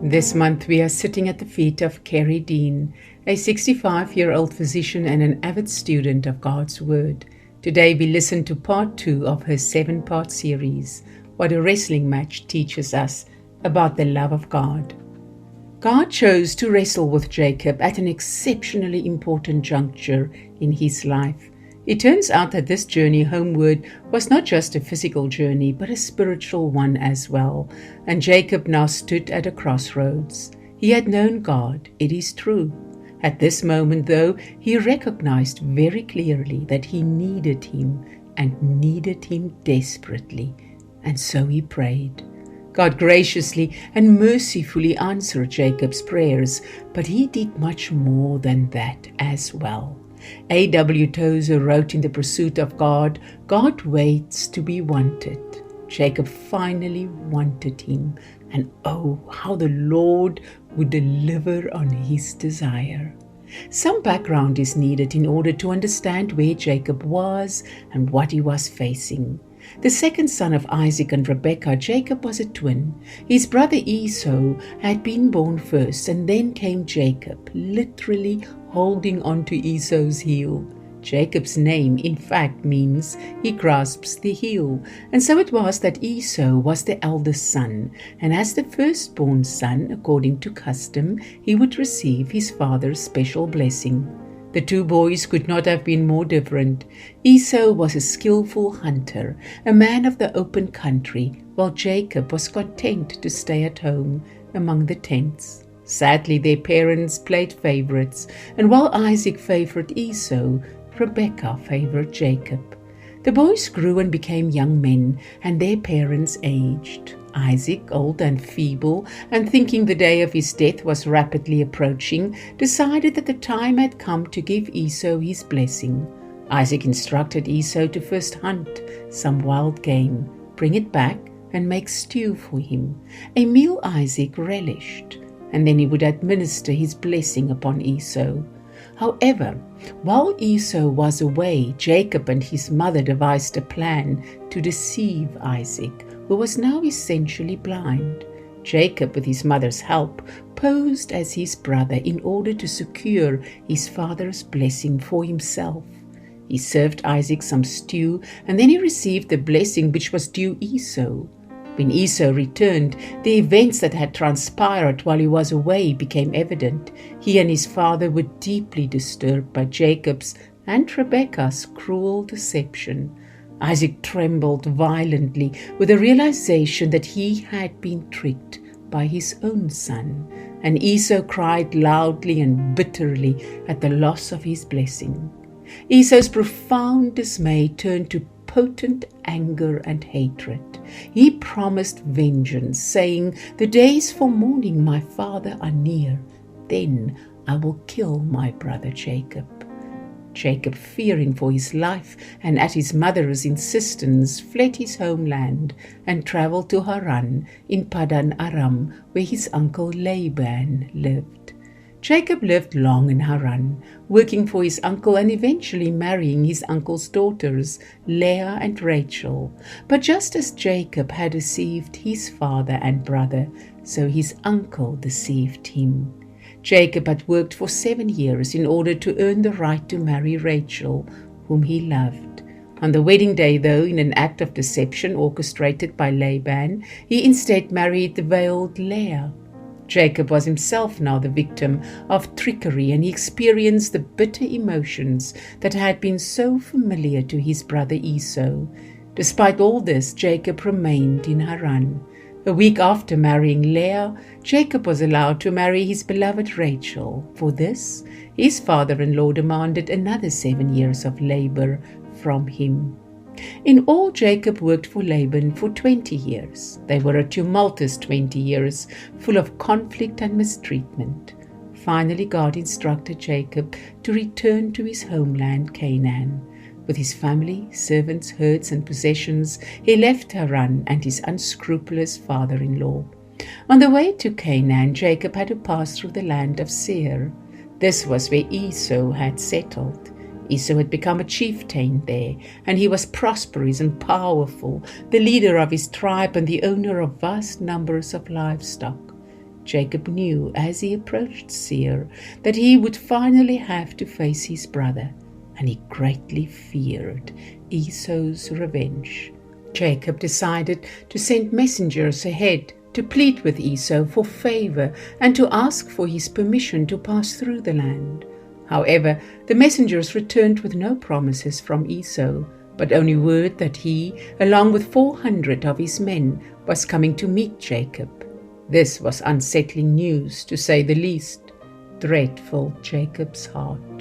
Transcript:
This month we are sitting at the feet of Carrie Dean, a 65-year-old physician and an avid student of God's Word. Today we listen to part 2 of her 7-part series, What a Wrestling Match Teaches Us about the Love of God. God chose to wrestle with Jacob at an exceptionally important juncture in his life. It turns out that this journey homeward was not just a physical journey, but a spiritual one as well. And Jacob now stood at a crossroads. He had known God, it is true. At this moment, though, he recognized very clearly that he needed him and needed him desperately. And so he prayed. God graciously and mercifully answered Jacob's prayers, but he did much more than that as well. A.W. Tozer wrote in The Pursuit of God, God waits to be wanted. Jacob finally wanted him, and oh, how the Lord would deliver on his desire. Some background is needed in order to understand where Jacob was and what he was facing. The second son of Isaac and Rebekah, Jacob was a twin. His brother Esau had been born first, and then came Jacob, literally holding on to Esau's heel. Jacob's name, in fact, means he grasps the heel, and so it was that Esau was the eldest son, and as the firstborn son, according to custom, he would receive his father's special blessing. The two boys could not have been more different. Esau was a skillful hunter, a man of the open country, while Jacob was content to stay at home among the tents. Sadly, their parents played favorites, and while Isaac favored Esau, Rebekah favored Jacob. The boys grew and became young men, and their parents aged. Isaac, old and feeble, and thinking the day of his death was rapidly approaching, decided that the time had come to give Esau his blessing. Isaac instructed Esau to first hunt some wild game, bring it back, and make stew for him, a meal Isaac relished, and then he would administer his blessing upon Esau. However, while Esau was away, Jacob and his mother devised a plan to deceive Isaac, who was now essentially blind. Jacob, with his mother's help, posed as his brother in order to secure his father's blessing for himself. He served Isaac some stew, and then he received the blessing which was due Esau. When Esau returned, the events that had transpired while he was away became evident. He and his father were deeply disturbed by Jacob's and Rebekah's cruel deception. Isaac trembled violently with the realization that he had been tricked by his own son, and Esau cried loudly and bitterly at the loss of his blessing. Esau's profound dismay turned to potent anger and hatred. He promised vengeance, saying, "The days for mourning my father are near. Then I will kill my brother Jacob." Jacob, fearing for his life and at his mother's insistence, fled his homeland and traveled to Haran in Padan Aram, where his uncle Laban lived. Jacob lived long in Haran, working for his uncle and eventually marrying his uncle's daughters, Leah and Rachel. But just as Jacob had deceived his father and brother, so his uncle deceived him. Jacob had worked for 7 years in order to earn the right to marry Rachel, whom he loved. On the wedding day, though, in an act of deception orchestrated by Laban, he instead married the veiled Leah. Jacob was himself now the victim of trickery, and he experienced the bitter emotions that had been so familiar to his brother Esau. Despite all this, Jacob remained in Haran. A week after marrying Leah, Jacob was allowed to marry his beloved Rachel. For this, his father-in-law demanded another 7 years of labor from him. In all, Jacob worked for Laban for 20 years. They were a tumultuous 20 years, full of conflict and mistreatment. Finally, God instructed Jacob to return to his homeland, Canaan. With his family, servants, herds, and possessions, he left Haran and his unscrupulous father-in-law. On the way to Canaan, Jacob had to pass through the land of Seir. This was where Esau had settled. Esau had become a chieftain there, and he was prosperous and powerful, the leader of his tribe and the owner of vast numbers of livestock. Jacob knew as he approached Seir that he would finally have to face his brother, and he greatly feared Esau's revenge. Jacob decided to send messengers ahead to plead with Esau for favor and to ask for his permission to pass through the land. However, the messengers returned with no promises from Esau, but only word that he, along with 400 of his men, was coming to meet Jacob. This was unsettling news, to say the least. Dreadful Jacob's heart.